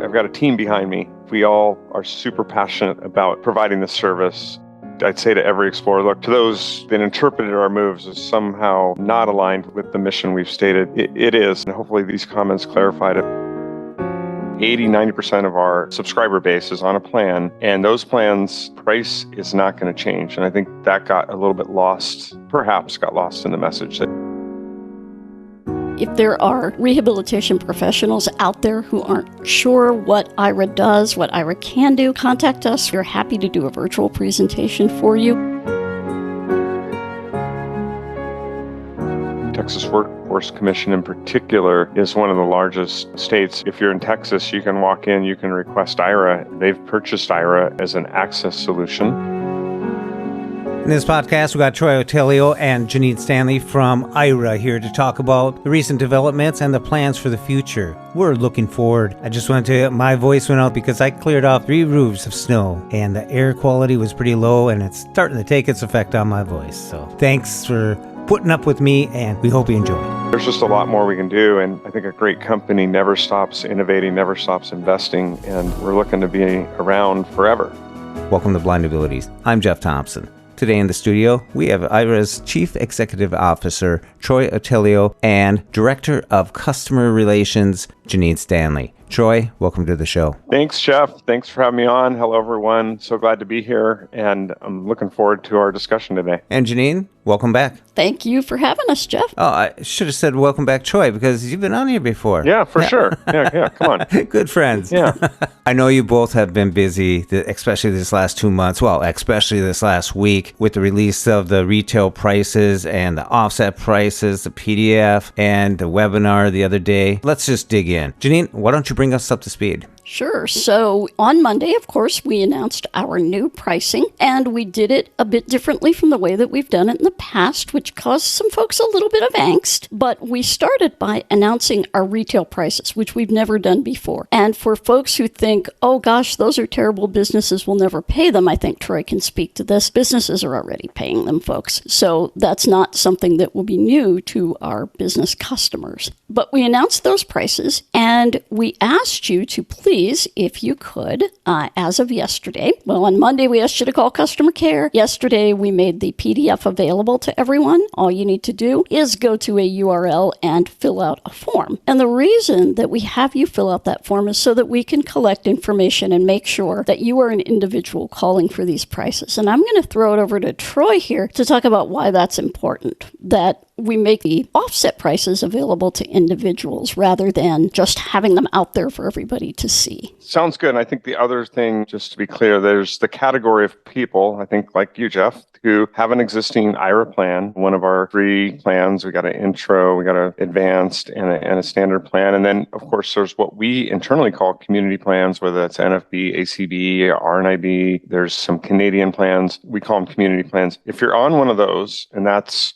I've got a team behind me. We all are super passionate about providing this service. I'd say to every explorer, look, to those that interpreted our moves as somehow not aligned with the mission we've stated, it is. And hopefully these comments clarified it. 80-90% of our subscriber base is on a plan, and those plans' price is not going to change. And I think that got a little bit lost, perhaps got lost in the message. If there are rehabilitation professionals out there who aren't sure what Aira does, what Aira can do, contact us. We're happy to do a virtual presentation for you. Texas Workforce Commission in particular is one of the largest states. If you're in Texas, you can walk in, you can request Aira. They've purchased Aira as an access solution. In this podcast, we got Troy Otillio and Jenine Stanley from Aira here to talk about the recent developments and the plans for the future. We're looking forward. I just wanted to, my voice went out because I cleared off 3 roofs of snow and the air quality was pretty low and it's starting to take its effect on my voice. So thanks for putting up with me and we hope you enjoy it. There's just a lot more we can do, and I think a great company never stops innovating, never stops investing, and we're looking to be around forever. Welcome to Blind Abilities. I'm Jeff Thompson. Today in the studio, we have Aira's Chief Executive Officer, Troy Otillio, and Director of Customer Relations, Jenine Stanley. Troy, welcome to the show. Thanks, Jeff. Thanks for having me on. Hello, everyone. So glad to be here, and I'm looking forward to our discussion today. And Jenine, welcome back. Thank you for having us, Jeff. Oh, I should have said welcome back, Troy, because you've been on here before. Yeah, for sure. Yeah, come on. Good friends. Yeah. I know you both have been busy, especially this last 2 months, well, especially this last week with the release of the retail prices and the offset prices, the PDF, and the webinar the other day. Let's just dig in. Jenine, why don't you bring us up to speed? Sure. So on Monday, of course, we announced our new pricing, and we did it a bit differently from the way that we've done it in the past, which caused some folks a little bit of angst. But we started by announcing our retail prices, which we've never done before. And for folks who think, oh gosh, those are terrible, businesses will never pay them, I think Troy can speak to this. Businesses are already paying them, folks. So that's not something that will be new to our business customers. But we announced those prices, and we asked you to please, if you could, as of yesterday. Well, on Monday, we asked you to call customer care. Yesterday, we made the PDF available to everyone. All you need to do is go to a URL and fill out a form. And the reason that we have you fill out that form is so that we can collect information and make sure that you are an individual calling for these prices. And I'm going to throw it over to Troy here to talk about why that's important, that we make the offset prices available to individuals rather than just having them out there for everybody to see. Sounds good. And I think the other thing, just to be clear, there's the category of people, I think like you, Jeff, who have an existing Aira plan. One of our 3 plans, we got an intro, we got an advanced, and a standard plan. And then, of course, there's what we internally call community plans, whether that's NFB, ACB, RNIB. There's some Canadian plans. We call them community plans. If you're on one of those, and that's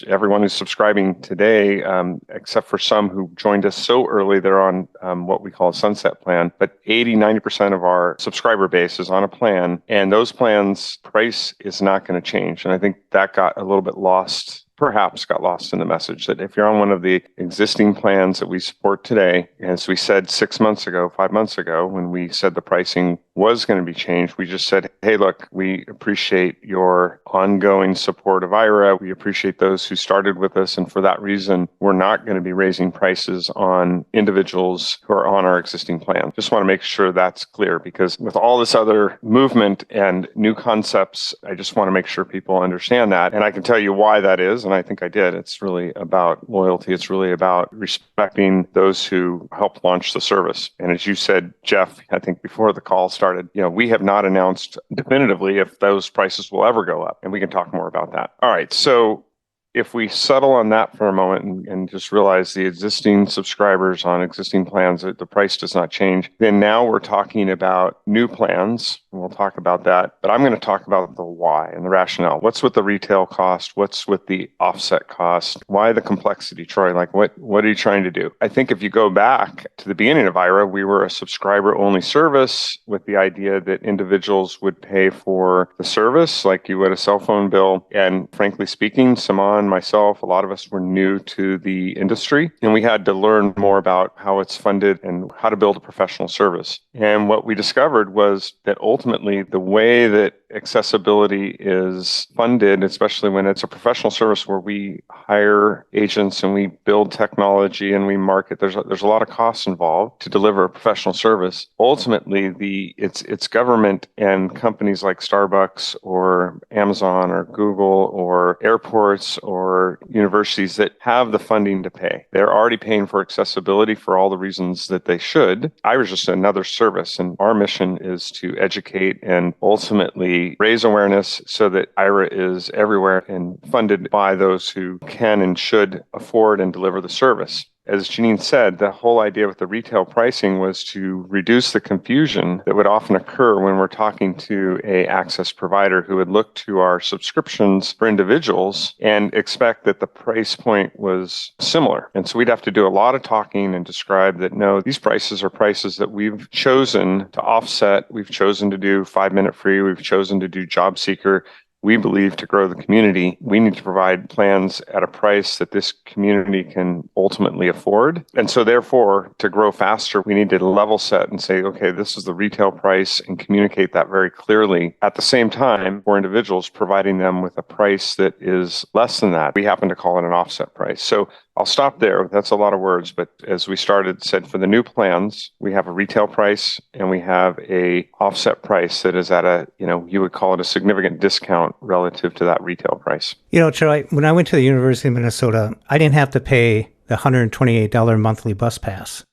everyone who's subscribing today, except for some who joined us so early, they're on what we call a sunset plan. But 80-90% of our subscriber base is on a plan, and those plans' price is not going to change. And I think that got a little bit lost, perhaps got lost in the message, that if you're on one of the existing plans that we support today, as we said 6 months ago, 5 months ago, when we said the pricing was going to be changed, we just said, hey, look, we appreciate your ongoing support of Aira. We appreciate those who started with us. And for that reason, we're not going to be raising prices on individuals who are on our existing plan. Just want to make sure that's clear, because with all this other movement and new concepts, I just want to make sure people understand that. And I can tell you why that is. And I think I did. It's really about loyalty. It's really about respecting those who helped launch the service. And as you said, Jeff, I think before the call started, we have not announced definitively if those prices will ever go up. And we can talk more about that. All right. So if we settle on that for a moment and just realize the existing subscribers on existing plans, that the price does not change, then now we're talking about new plans. And we'll talk about that. But I'm going to talk about the why and the rationale. What's with the retail cost? What's with the offset cost? Why the complexity, Troy? Like, what are you trying to do? I think if you go back to the beginning of Aira, we were a subscriber-only service with the idea that individuals would pay for the service like you would a cell phone bill. And frankly speaking, Saman John, myself, a lot of us were new to the industry, and we had to learn more about how it's funded and how to build a professional service. And what we discovered was that ultimately the way that accessibility is funded, especially when it's a professional service where we hire agents and we build technology and we market, there's a lot of costs involved to deliver a professional service. Ultimately, it's government and companies like Starbucks or Amazon or Google or airports or universities that have the funding to pay. They're already paying for accessibility for all the reasons that they should. Aira is just another service, and our mission is to educate and ultimately raise awareness so that Aira is everywhere and funded by those who can and should afford and deliver the service. As Jenine said, the whole idea with the retail pricing was to reduce the confusion that would often occur when we're talking to an access provider who would look to our subscriptions for individuals and expect that the price point was similar. And so we'd have to do a lot of talking and describe that, no, these prices are prices that we've chosen to offset. We've chosen to do 5-minute free. We've chosen to do job seeker. We believe to grow the community, we need to provide plans at a price that this community can ultimately afford. And so therefore, to grow faster, we need to level set and say, okay, this is the retail price and communicate that very clearly. At the same time, for individuals, providing them with a price that is less than that. We happen to call it an offset price. So I'll stop there. That's a lot of words. But as we said for the new plans, we have a retail price and we have a offset price that is at a, you would call it a significant discount relative to that retail price. Troy, when I went to the University of Minnesota, I didn't have to pay the $128 monthly bus pass.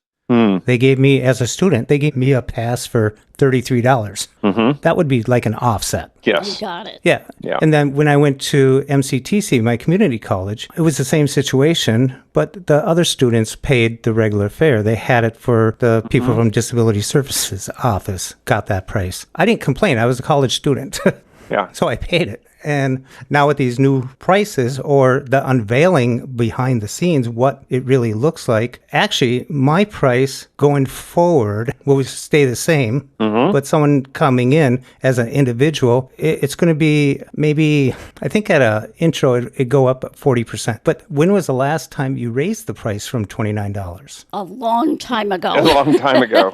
They gave me, as a student, a pass for $33. Mm-hmm. That would be like an offset. Yes. You got it. Yeah. And then when I went to MCTC, my community college, it was the same situation, but the other students paid the regular fare. They had it for the people from Disability Services office, got that price. I didn't complain. I was a college student. Yeah. So I paid it. And now with these new prices or the unveiling behind the scenes, what it really looks like, actually, my price going forward will stay the same. Mm-hmm. But someone coming in as an individual, it's going to be maybe, I think at an intro, it'd go up 40%. But when was the last time you raised the price from $29? A long time ago. A long time ago.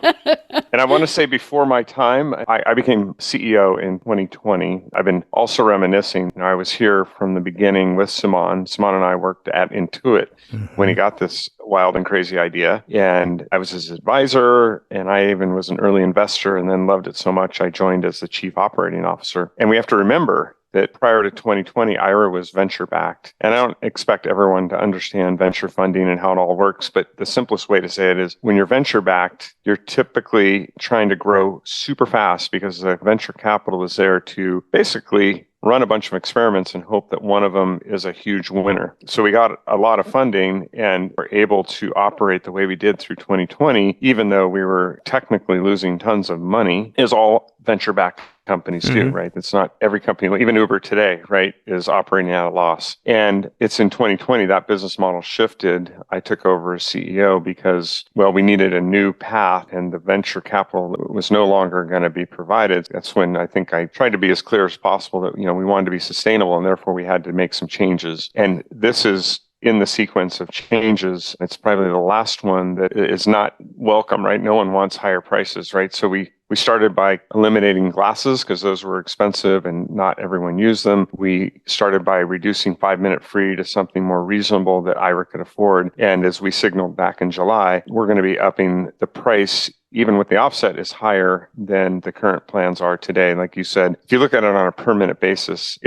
And I want to say before my time, I became CEO in 2020. I've been also reminiscing. I was here from the beginning with Simon. Simon and I worked at Intuit when he got this wild and crazy idea. And I was his advisor, and I even was an early investor and then loved it so much I joined as the chief operating officer. And we have to remember that prior to 2020, Aira was venture-backed. And I don't expect everyone to understand venture funding and how it all works, but the simplest way to say it is when you're venture-backed, you're typically trying to grow super fast because the venture capital is there to basically run a bunch of experiments and hope that one of them is a huge winner. So we got a lot of funding and were able to operate the way we did through 2020, even though we were technically losing tons of money, is all venture-backed companies do, right? It's not every company, even Uber today, right, is operating at a loss. And it's in 2020 that business model shifted. I took over as CEO because, we needed a new path and the venture capital was no longer going to be provided. That's when I think I tried to be as clear as possible that, we wanted to be sustainable and therefore we had to make some changes. And this is in the sequence of changes. It's probably the last one that is not welcome, right? No one wants higher prices, right? So we started by eliminating glasses because those were expensive and not everyone used them. We started by reducing 5-minute free to something more reasonable that Aira could afford. And as we signaled back in July, we're going to be upping the price even with the offset, is higher than the current plans are today. Like you said, if you look at it on a per minute basis,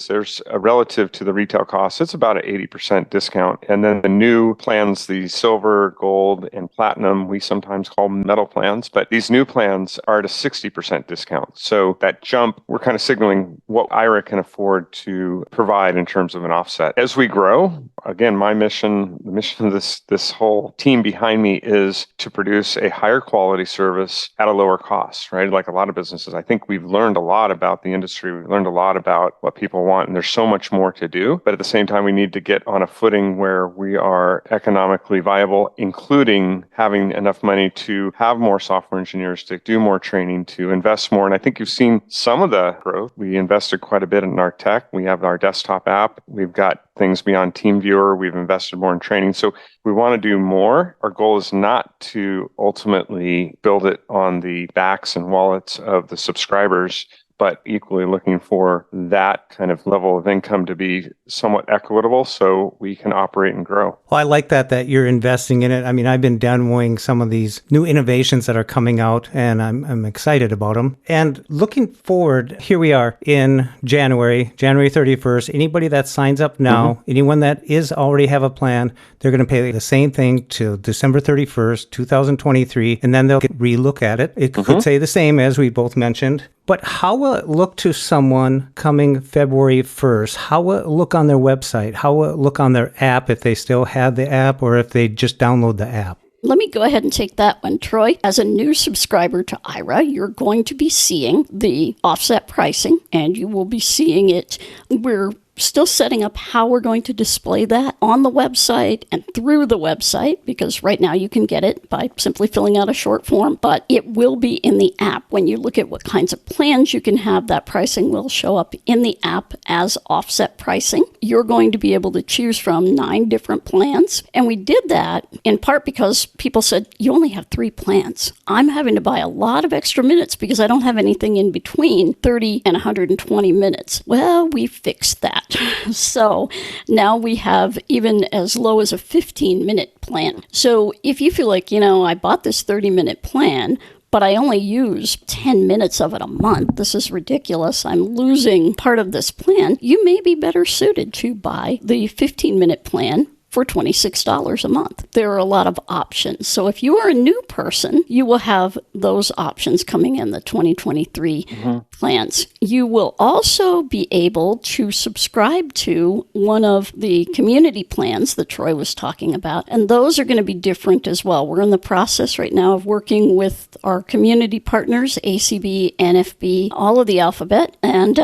there's a relative to the retail cost, it's about an 80% discount. And then the new plans, the silver, gold, and platinum, we sometimes call metal plans, but these new plans are at a 60% discount. So that jump, we're kind of signaling what Aira can afford to provide in terms of an offset. As we grow, again, my mission, the mission of this whole team behind me is to to produce a higher quality service at a lower cost, right? Like a lot of businesses, I think we've learned a lot about the industry. We've learned a lot about what people want, and there's so much more to do. But at the same time, we need to get on a footing where we are economically viable, including having enough money to have more software engineers, to do more training, to invest more. And I think you've seen some of the growth. We invested quite a bit in our tech. We have our desktop app. We've got things beyond TeamViewer. We've invested more in training. So we want to do more. Our goal is not to ultimately build it on the backs and wallets of the subscribers, but equally looking for that kind of level of income to be somewhat equitable so we can operate and grow. Well, I like that you're investing in it. I mean, I've been demoing some of these new innovations that are coming out, and I'm excited about them. And looking forward, here we are in January 31st. Anybody that signs up now, anyone that is already have a plan, they're going to pay the same thing till December 31st, 2023, and then they'll relook at it. It could say the same as we both mentioned. But how will it look to someone coming February 1st? How will it look on their website? How will it look on their app if they still have the app or if they just download the app? Let me go ahead and take that one, Troy. As a new subscriber to Aira, you're going to be seeing the offset pricing, and you will be seeing it. We're still setting up how we're going to display that on the website and through the website, because right now you can get it by simply filling out a short form, but it will be in the app. When you look at what kinds of plans you can have, that pricing will show up in the app as offset pricing. You're going to be able to choose from 9 different plans. And we did that in part because people said, you only have 3 plans. I'm having to buy a lot of extra minutes because I don't have anything in between 30 and 120 minutes. Well, we fixed that. So now we have even as low as a 15-minute plan. So if you feel like, I bought this 30-minute plan, but I only use 10 minutes of it a month, this is ridiculous, I'm losing part of this plan, you may be better suited to buy the 15-minute plan for $26 a month. There are a lot of options. So if you are a new person, you will have those options coming in the 2023 plans. You will also be able to subscribe to one of the community plans that Troy was talking about, and those are going to be different as well. We're in the process right now of working with our community partners, ACB, NFB, all of the alphabet, and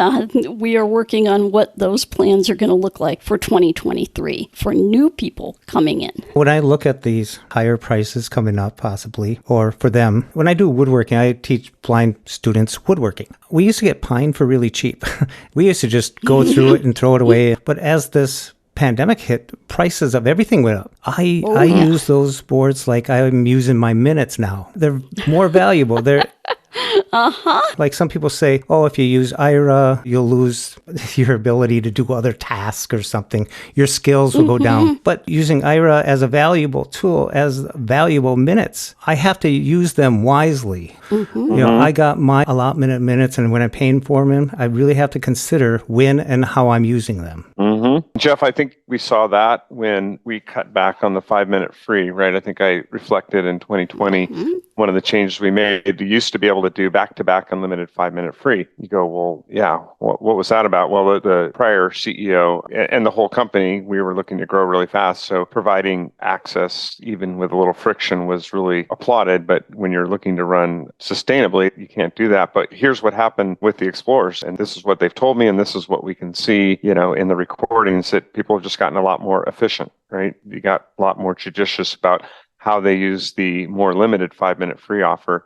we are working on what those plans are going to look like for 2023 for new people coming in. When I look at these higher prices coming up, possibly, or for them, when I do woodworking, I teach blind students woodworking. We used to get pine for really cheap. We used to just go through it and throw it away. But as this pandemic hit, prices of everything went up. I use those boards like I'm using my minutes now. They're more valuable. They're like some people say, if you use Aira, you'll lose your ability to do other tasks or something. Your skills will go down. But using Aira as a valuable tool, as valuable minutes, I have to use them wisely. I got my allotment of minutes, and when I'm paying for them, I really have to consider when and how I'm using them. Jeff, I think we saw that when we cut back on the 5-minute free, right? I think I reflected in 2020, one of the changes we made, you used to be able to do back-to-back unlimited 5-minute free. You go, well, yeah, what was that about? Well, the prior CEO and the whole company, we were looking to grow really fast. So providing access, even with a little friction, was really applauded. But when you're looking to run sustainably, you can't do that. But here's what happened with the Explorers. And this is what they've told me. And this is what we can see, in the recordings, that people have just gotten a lot more efficient, right? You got a lot more judicious about how they use the more limited 5-minute free offer.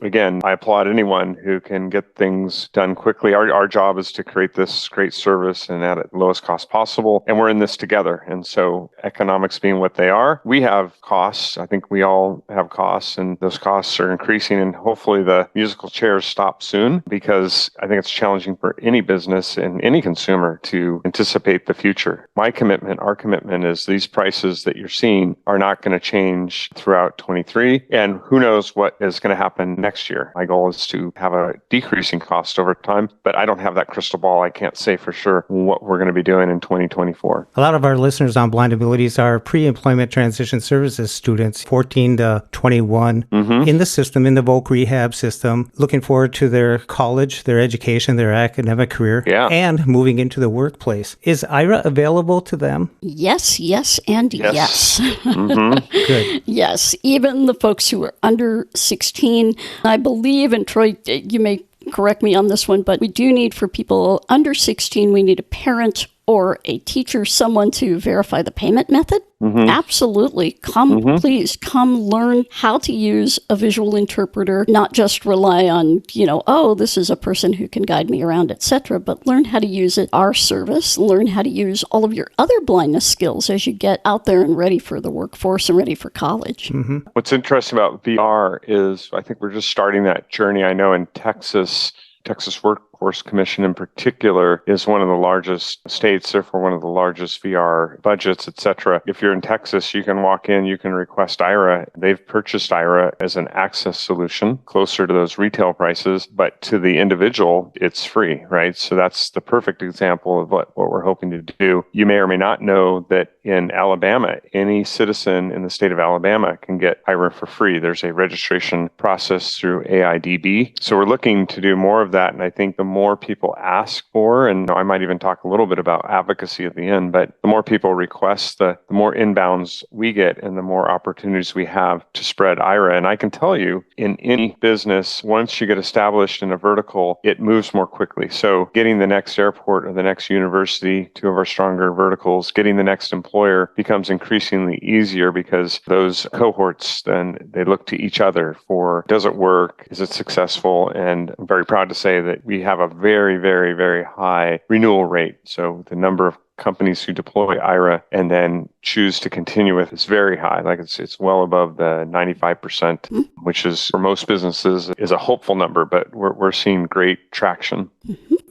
Again, I applaud anyone who can get things done quickly. Our job is to create this great service and at the lowest cost possible. And we're in this together. And so economics being what they are, we have costs. I think we all have costs, and those costs are increasing. And hopefully the musical chairs stop soon, because I think it's challenging for any business and any consumer to anticipate the future. Our commitment is these prices that you're seeing are not going to change throughout 23. And who knows what is going to happen next year. My goal is to have a decreasing cost over time, but I don't have that crystal ball. I can't say for sure what we're going to be doing in 2024. A lot of our listeners on Blind Abilities are pre-employment transition services students, 14 to 21, in the system, in the voc rehab system, looking forward to their college, their education, their academic career, and moving into the workplace. Is Aira available to them? Yes, and yes. Good. Yes, even the folks who are under 16, I believe, and Troy, you may correct me on this one, but we do need for people under 16, we need a parent or a teacher, someone to verify the payment method. Absolutely. Please come learn how to use a visual interpreter, not just rely on, oh, this is a person who can guide me around, etc., but learn how to use it, our service, learn how to use all of your other blindness skills as you get out there and ready for the workforce and ready for college. What's interesting about VR is I think we're just starting that journey. I know in Texas Workforce Commission in particular is one of the largest states, therefore one of the largest VR budgets, et cetera. If you're in Texas, you can walk in, you can request Aira. They've purchased Aira as an access solution closer to those retail prices, but to the individual, it's free, right? So that's the perfect example of what we're hoping to do. You may or may not know that in Alabama, any citizen in the state of Alabama can get Aira for free. There's a registration process through AIDB. So we're looking to do more of that. And I think the more people ask for, and I might even talk a little bit about advocacy at the end, but the more people request, the more inbounds we get and the more opportunities we have to spread Aira. And I can tell you, in any business, once you get established in a vertical, it moves more quickly. So getting the next airport or the next university, two of our stronger verticals, getting the next employer becomes increasingly easier because those cohorts, then they look to each other for, does it work? Is it successful? And I'm very proud to say that we have a very, very, very high renewal rate. So the number of companies who deploy Aira and then choose to continue with is very high. Like it's well above the 95%, which is for most businesses is a hopeful number, but we're seeing great traction.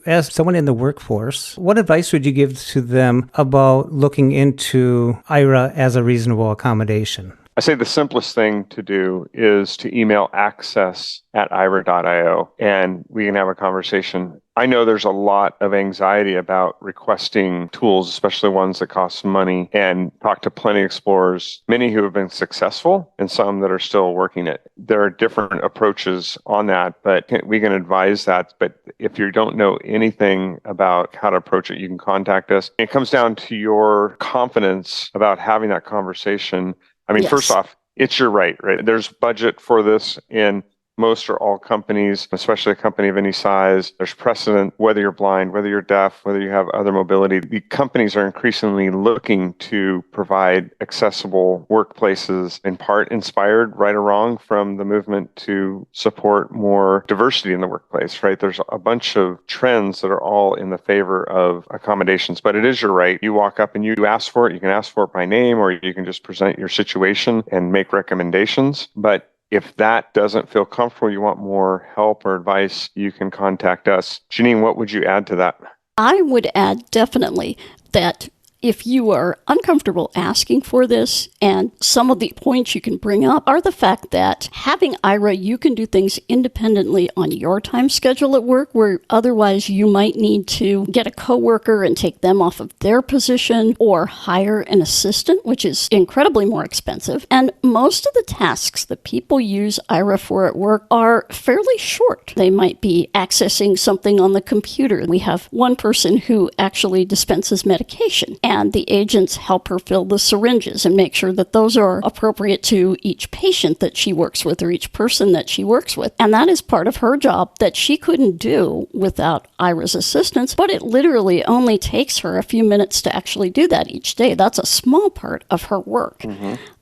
As someone in the workforce, what advice would you give to them about looking into Aira as a reasonable accommodation? I say the simplest thing to do is to email access@aira.io and we can have a conversation. I know there's a lot of anxiety about requesting tools, especially ones that cost money, and talk to plenty of explorers, many who have been successful and some that are still working it. There are different approaches on that, but we can advise that. But if you don't know anything about how to approach it, you can contact us. It comes down to your confidence about having that conversation. I mean, First off, it's your right? There's budget for this in most or all companies, especially a company of any size. There's precedent, whether you're blind, whether you're deaf, whether you have other mobility. The companies are increasingly looking to provide accessible workplaces, in part inspired, right or wrong, from the movement to support more diversity in the workplace, right? There's a bunch of trends that are all in the favor of accommodations, but it is your right. You walk up and you ask for it. You can ask for it by name, or you can just present your situation and make recommendations. But if that doesn't feel comfortable, you want more help or advice, you can contact us. Jenine, what would you add to that? I would add definitely that if you are uncomfortable asking for this, and some of the points you can bring up are the fact that having Aira, you can do things independently on your time schedule at work, where otherwise you might need to get a coworker and take them off of their position or hire an assistant, which is incredibly more expensive. And most of the tasks that people use Aira for at work are fairly short. They might be accessing something on the computer. We have one person who actually dispenses medication, and the agents help her fill the syringes and make sure that those are appropriate to each patient that she works with or each person that she works with. And that is part of her job that she couldn't do without Aira's assistance, but it literally only takes her a few minutes to actually do that each day. That's a small part of her work.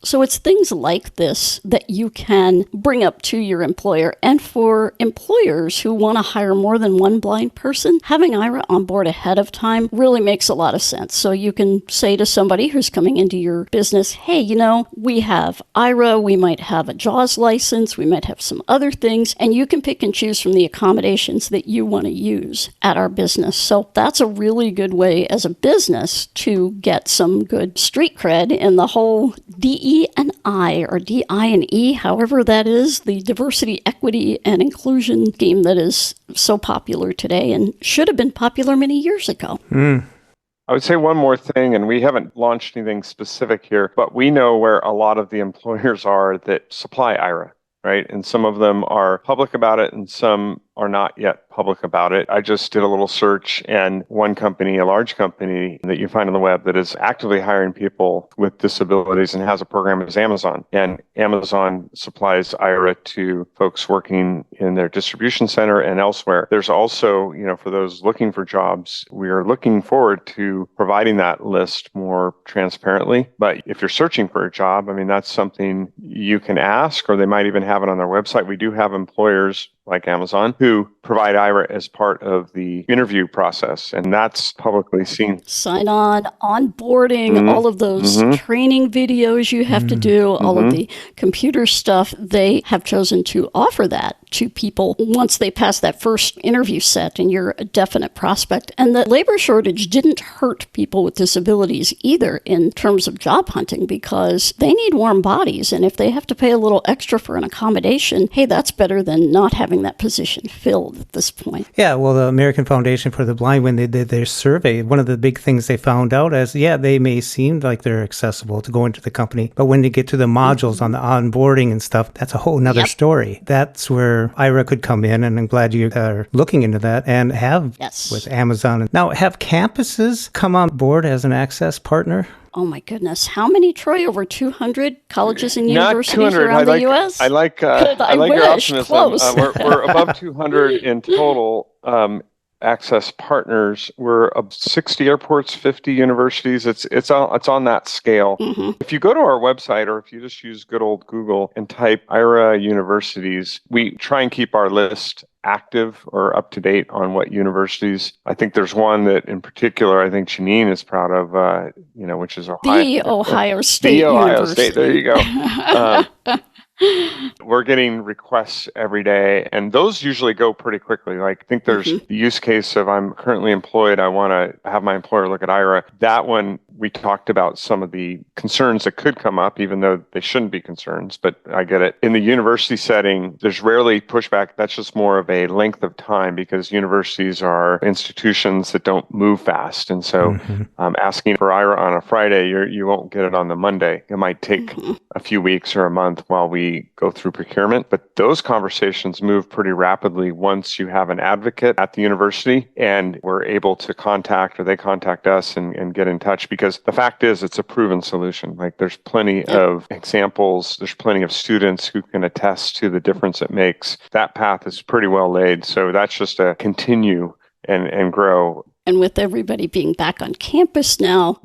So it's things like this that you can bring up to your employer. And for employers who want to hire more than one blind person, having Aira on board ahead of time really makes a lot of sense. So you can say to somebody who's coming into your business, hey, we have Aira, we might have a JAWS license, we might have some other things, and you can pick and choose from the accommodations that you want to use at our business. So that's a really good way as a business to get some good street cred in the whole DE&I or DI and E, however that is, the diversity, equity, and inclusion scheme that is so popular today and should have been popular many years ago. I would say one more thing, and we haven't launched anything specific here, but we know where a lot of the employers are that supply Aira, right? And some of them are public about it, and some are not yet public about it. I just did a little search, and one company, a large company that you find on the web that is actively hiring people with disabilities and has a program is Amazon. And Amazon supplies Aira to folks working in their distribution center and elsewhere. There's also, for those looking for jobs, we are looking forward to providing that list more transparently. But if you're searching for a job, that's something you can ask, or they might even have it on their website. We do have employers like Amazon who provide Aira as part of the interview process, and that's publicly seen. Sign on, onboarding, all of those training videos you have to do, all of the computer stuff. They have chosen to offer that to people once they pass that first interview set and you're a definite prospect. And the labor shortage didn't hurt people with disabilities either in terms of job hunting, because they need warm bodies. And if they have to pay a little extra for an accommodation, hey, that's better than not having that position filled at this point. Yeah, well, the American Foundation for the Blind, when they did their survey, one of the big things they found out is, they may seem like they're accessible to go into the company, but when they get to the modules on the onboarding and stuff, that's a whole nother story. That's where Aira could come in, and I'm glad you are looking into that and have with Amazon. Now, have campuses come on board as an access partner? Oh my goodness. How many, Troy? Over 200 colleges and universities Not 200. around the U.S.? I like your optimism. We're above 200 in total access partners. We're 60 airports, 50 universities. It's on that scale. If you go to our website, or if you just use good old Google and type Aira universities, we try and keep our list active or up to date on what universities. I think there's one that in particular I think Jenine is proud of, which is Ohio. The Ohio State The Ohio University. State, there you go. We're getting requests every day, and those usually go pretty quickly. Like, I think there's the use case of I'm currently employed, I want to have my employer look at Aira. That one, we talked about some of the concerns that could come up, even though they shouldn't be concerns, but I get it. In the university setting, there's rarely pushback. That's just more of a length of time, because universities are institutions that don't move fast. And so asking for Aira on a Friday, you won't get it on the Monday. It might take a few weeks or a month while we go through procurement, but those conversations move pretty rapidly once you have an advocate at the university and we're able to contact, or they contact us and get in touch, because the fact is it's a proven solution. Like, there's plenty of examples, there's plenty of students who can attest to the difference it makes. That path is pretty well laid, so that's just to continue and grow. And with everybody being back on campus now,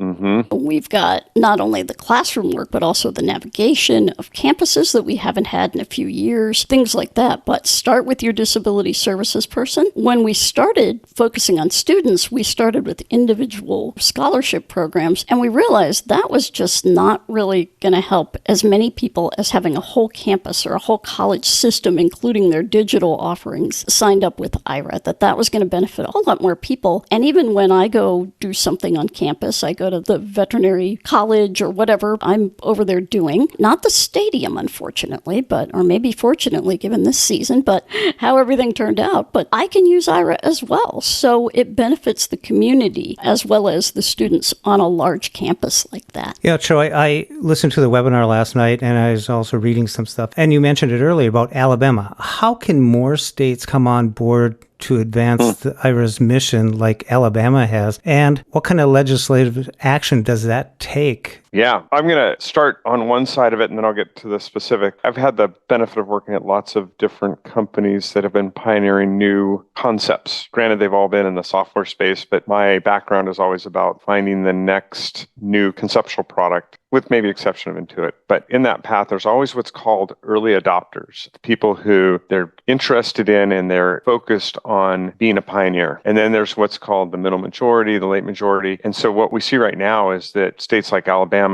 we've got not only the classroom work, but also the navigation of campuses that we haven't had in a few years, things like that. But start with your disability services person. When we started focusing on students, we started with individual scholarship programs, and we realized that was just not really going to help as many people as having a whole campus or a whole college system, including their digital offerings, signed up with Aira, that was going to benefit a whole lot more people. And even when I go do something on campus, I go to the veterinary college or whatever I'm over there doing. Not the stadium, unfortunately, or maybe fortunately given this season, but how everything turned out. But I can use Aira as well. So it benefits the community as well as the students on a large campus like that. Yeah, Troy, I listened to the webinar last night, and I was also reading some stuff. And you mentioned it earlier about Alabama. How can more states come on board to advance the Aira's mission like Alabama has? And what kind of legislative action does that take? Yeah, I'm going to start on one side of it, and then I'll get to the specific. I've had the benefit of working at lots of different companies that have been pioneering new concepts. Granted, they've all been in the software space, but my background is always about finding the next new conceptual product, with maybe exception of Intuit. But in that path, there's always what's called early adopters, people who they're interested in and they're focused on being a pioneer. And then there's what's called the middle majority, the late majority. And so what we see right now is that states like Alabama,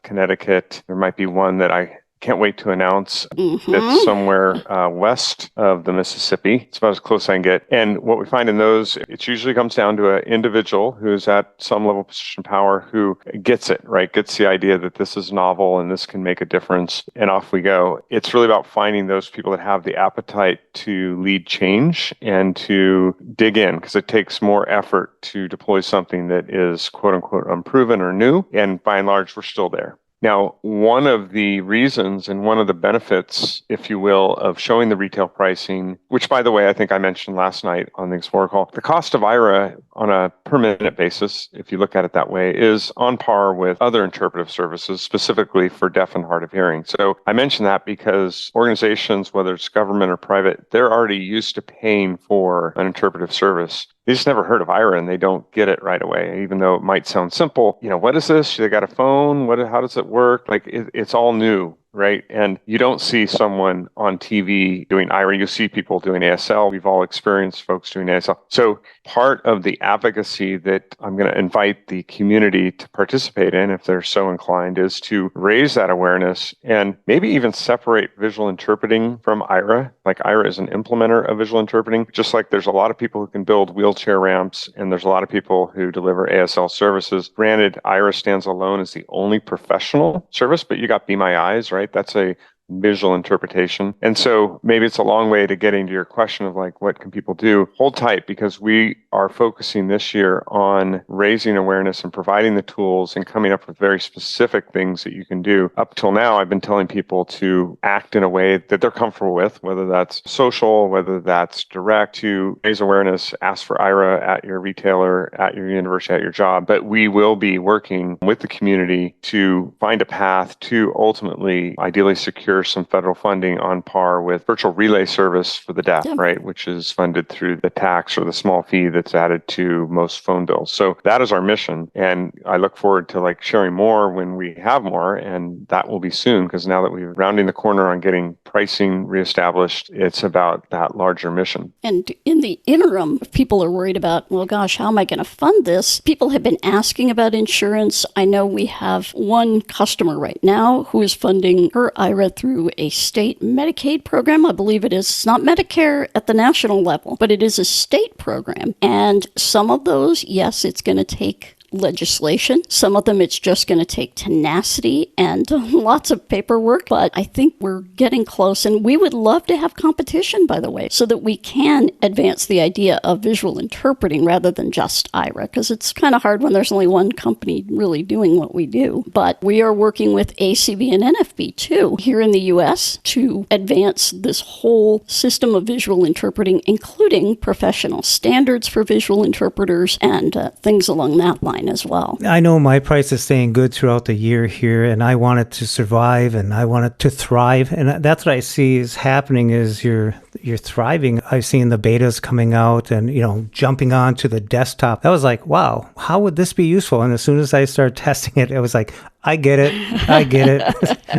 Connecticut, there might be one that I can't wait to announce that's somewhere west of the Mississippi. It's about as close as I can get. And what we find in those, it usually comes down to an individual who's at some level of position of power who gets it, right? Gets the idea that this is novel and this can make a difference, and off we go. It's really about finding those people that have the appetite to lead change and to dig in, because it takes more effort to deploy something that is quote unquote unproven or new. And by and large, we're still there. Now, one of the reasons and one of the benefits, if you will, of showing the retail pricing, which, by the way, I think I mentioned last night on the Explorer call, the cost of Aira on a per minute basis, if you look at it that way, is on par with other interpretive services, specifically for deaf and hard of hearing. So I mention that because organizations, whether it's government or private, they're already used to paying for an interpretive service. They just never heard of Aira and they don't get it right away, even though it might sound simple. What is this? They got a phone? How does it work? It's all new, right? And you don't see someone on TV doing Aira. You see people doing ASL. We've all experienced folks doing ASL. So part of the advocacy that I'm going to invite the community to participate in, if they're so inclined, is to raise that awareness and maybe even separate visual interpreting from Aira. Like Aira is an implementer of visual interpreting, just like there's a lot of people who can build wheelchair ramps and there's a lot of people who deliver ASL services. Granted, Aira stands alone as the only professional service, but you got Be My Eyes, right? That's a visual interpretation. And so maybe it's a long way to getting to your question of what can people do? Hold tight, because we are focusing this year on raising awareness and providing the tools and coming up with very specific things that you can do. Up till now, I've been telling people to act in a way that they're comfortable with, whether that's social, whether that's direct, to raise awareness, ask for Aira at your retailer, at your university, at your job. But we will be working with the community to find a path to ultimately, ideally secure some federal funding on par with virtual relay service for the deaf, right, which is funded through the tax or the small fee that's added to most phone bills. So that is our mission. And I look forward to sharing more when we have more. And that will be soon, because now that we're rounding the corner on getting pricing reestablished, it's about that larger mission. And in the interim, if people are worried about, well, gosh, how am I going to fund this? People have been asking about insurance. I know we have one customer right now who is funding her Aira through a state Medicaid program. I believe it is. It's not Medicare at the national level, but it is a state program. And some of those, yes, it's going to take legislation. Some of them, it's just going to take tenacity and lots of paperwork, but I think we're getting close, and we would love to have competition, by the way, so that we can advance the idea of visual interpreting rather than just Aira, because it's kind of hard when there's only one company really doing what we do. But we are working with ACB and NFB too here in the US to advance this whole system of visual interpreting, including professional standards for visual interpreters and things along that line as well. I know my price is staying good throughout the year here, and I want it to survive and I want it to thrive. And that's what I see is happening is you're thriving. I've seen the betas coming out and, jumping on to the desktop. I was like, wow, how would this be useful? And as soon as I started testing it, I was like, I get it.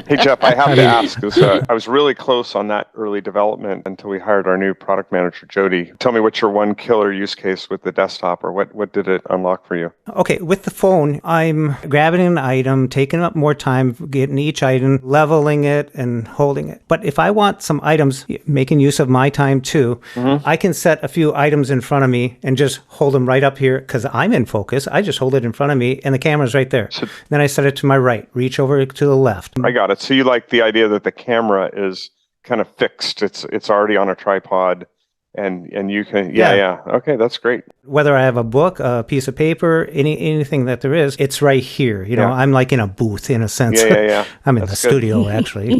Hey, Jeff, I have to ask, because I was really close on that early development until we hired our new product manager, Jody. Tell me what's your one killer use case with the desktop, or what did it unlock for you? Okay, with the phone, I'm grabbing an item, taking up more time, getting each item, leveling it, and holding it. But if I want some items, making use of my time too, I can set a few items in front of me and just hold them right up here because I'm in focus. I just hold it in front of me and the camera's right there. So, then I set it to my right, reach over to the left. I got it. So you like the idea that the camera is kind of fixed. It's already on a tripod and you can, yeah. Okay, that's great. Whether I have a book, a piece of paper, anything that there is, it's right here. I'm like in a booth in a sense. Yeah. I'm in the studio actually,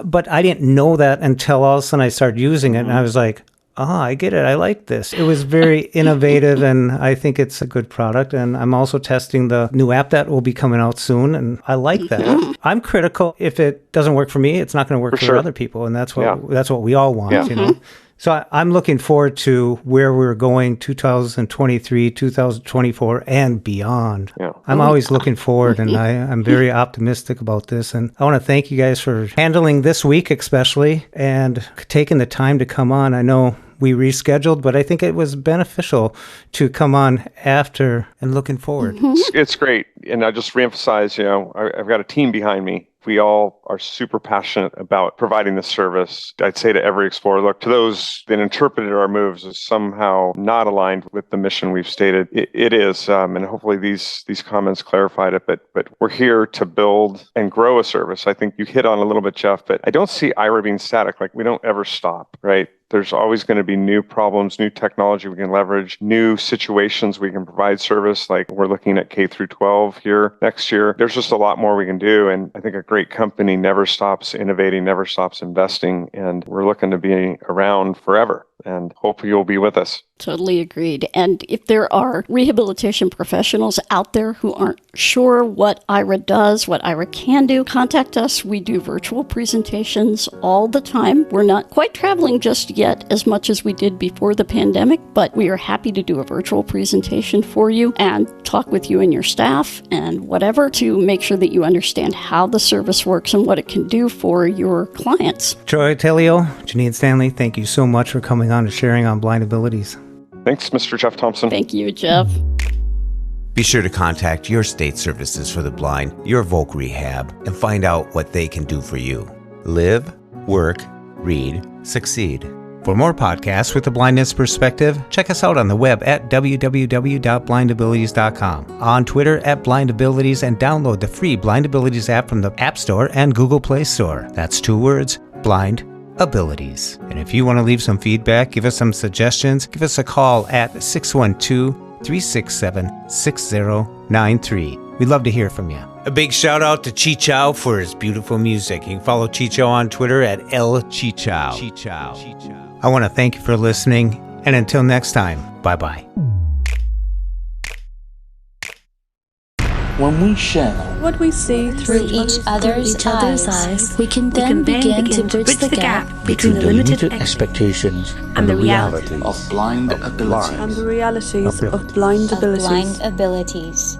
but I didn't know that until all of a sudden I started using it and I was like, I get it. I like this. It was very innovative, and I think it's a good product. And I'm also testing the new app that will be coming out soon, and I like that. I'm critical. If it doesn't work for me, it's not going to work for other people, and that's what we all want, So I'm looking forward to where we're going 2023, 2024, and beyond. Yeah. I'm always looking forward, and I'm very optimistic about this. And I want to thank you guys for handling this week especially and taking the time to come on. I know we rescheduled, but I think it was beneficial to come on after and looking forward. It's great. And I just reemphasize, I've got a team behind me. We all are super passionate about providing this service. I'd say to every explorer, look, to those that interpreted our moves as somehow not aligned with the mission we've stated, it is. And hopefully these comments clarified it, but we're here to build and grow a service. I think you hit on a little bit, Jeff, but I don't see Aira being static. We don't ever stop, right? There's always going to be new problems, new technology we can leverage, new situations we can provide service. Like we're looking at K through 12 here next year. There's just a lot more we can do. And I think a great company never stops innovating, never stops investing. And we're looking to be around forever. And hope you'll be with us. Totally agreed. And if there are rehabilitation professionals out there who aren't sure what Aira does, what Aira can do, contact us. We do virtual presentations all the time. We're not quite traveling just yet as much as we did before the pandemic, but we are happy to do a virtual presentation for you and talk with you and your staff and whatever to make sure that you understand how the service works and what it can do for your clients. Troy Otillio, Jenine Stanley, thank you so much for coming on and sharing on Blind Abilities. Thanks, Mr. Jeff Thompson. Thank you, Jeff. Be sure to contact your state services for the blind, your Voc Rehab, and find out what they can do for you. Live, work, read, succeed. For more podcasts with a blindness perspective, check us out on the web at www.blindabilities.com, on Twitter at blindabilities, and download the free Blind Abilities app from the App Store and Google Play Store. That's 2 words, Blind Abilities. And if you want to leave some feedback, give us some suggestions, give us a call at 612-367-6093. We'd love to hear from you. A big shout out to Chichow for his beautiful music. You can follow Chichow on Twitter at LChichow. I want to thank you for listening, and until next time, bye-bye. When we share what we see through each other's eyes, we can then begin to bridge the gap between the limited expectations and the realities of blind abilities. And the realities of blind abilities.